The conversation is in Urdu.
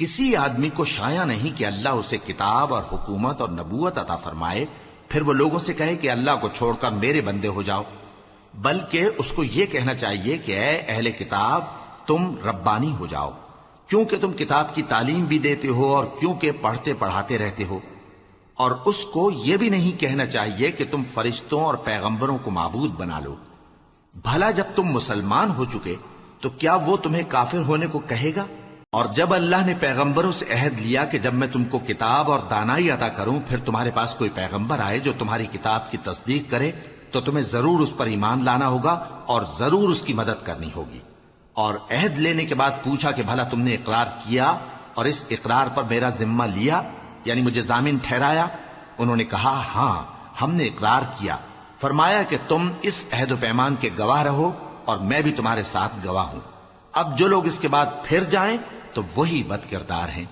کسی آدمی کو شایع نہیں کہ اللہ اسے کتاب اور حکومت اور نبوت عطا فرمائے پھر وہ لوگوں سے کہے کہ اللہ کو چھوڑ کر میرے بندے ہو جاؤ، بلکہ اس کو یہ کہنا چاہیے کہ اے اہل کتاب تم ربانی ہو جاؤ، کیونکہ تم کتاب کی تعلیم بھی دیتے ہو اور کیونکہ پڑھتے پڑھاتے رہتے ہو۔ اور اس کو یہ بھی نہیں کہنا چاہیے کہ تم فرشتوں اور پیغمبروں کو معبود بنا لو۔ بھلا جب تم مسلمان ہو چکے تو کیا وہ تمہیں کافر ہونے کو کہے گا؟ اور جب اللہ نے پیغمبروں سے عہد لیا کہ جب میں تم کو کتاب اور دانائی عطا کروں پھر تمہارے پاس کوئی پیغمبر آئے جو تمہاری کتاب کی تصدیق کرے تو تمہیں ضرور اس پر ایمان لانا ہوگا اور ضرور اس کی مدد کرنی ہوگی۔ اور عہد لینے کے بعد پوچھا کہ بھلا تم نے اقرار کیا اور اس اقرار پر میرا ذمہ لیا، یعنی مجھے ضامن ٹھہرایا؟ انہوں نے کہا ہاں ہم نے اقرار کیا۔ فرمایا کہ تم اس عہد و پیمان کے گواہ رہو اور میں بھی تمہارے ساتھ گواہ ہوں۔ اب جو لوگ اس کے بعد پھر جائیں تو وہی بد کردار ہیں۔